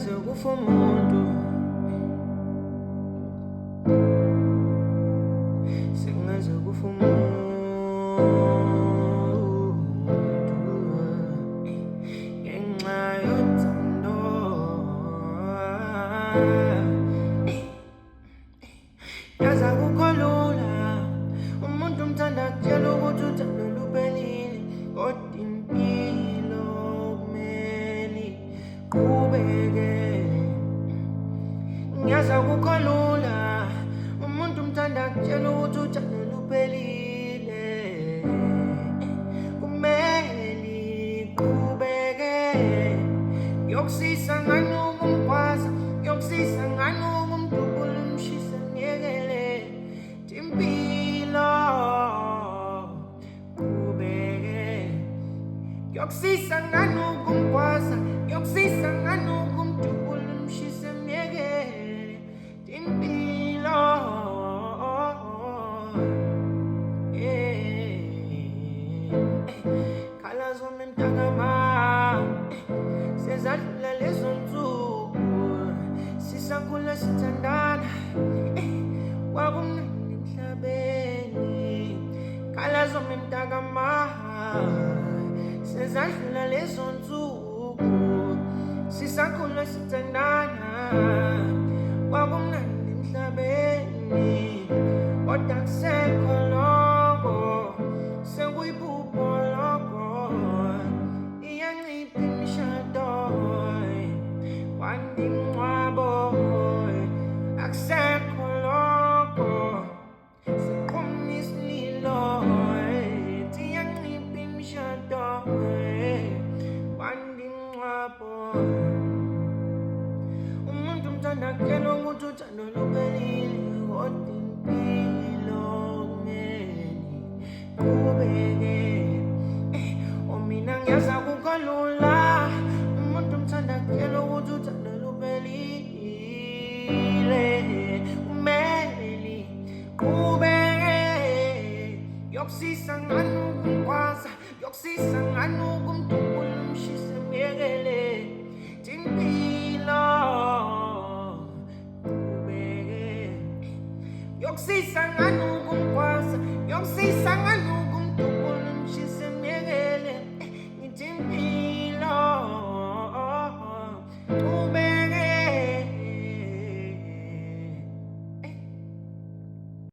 sengaze kufa umuntu, sengaze kufa umuntu ngenxa yothando. Yaza akukho lula umuntu umthanda kutshela ukuthi uthando luphelile, kodwa impilo kumele iqhubeke. Yaza akukho lula umuntu umthanda kutshela ukuthi uthando luphelile, kumele iqhubeke. Yokusisa ngani ukumgwaza, yokusisa ngani ukumdubula umshisa ngiyekele impilo qhubeke. Yokusisa ngani ukumgwaza, yokusisa ngani ukumdubula umshisa ngiyekele impilo. Khala zona mntakama, sezadlula lezo nsuku sisakhula sithandana, kwakumnandi emhlabeni. Khala zona mntakama, sezadlula lezo nsuku sisakhula sithandana, kwakumnandi emhlabeni. Kodwa akusekho lokho, sekuyiphupho lokho, iyancipha imishado, kwanda imingcwabo. Akusekho lokho, siqhuma isililo, iyancipha imishado, kwanda imingcwabo. Umuntu umthanda kutshela ukuthi uthando luphelile, kodwa impilo kumele iqhubeke. Mina ngiyazi akukho lula umuntu umthanda kutshela ukuthi uthando luphelile, kumele iqhubeke. Yokusisa ngani ukumgwaza, yokusisa ngani ukumdubula umshisa ngiyekele impilo qhubeke. Yokusisa ngani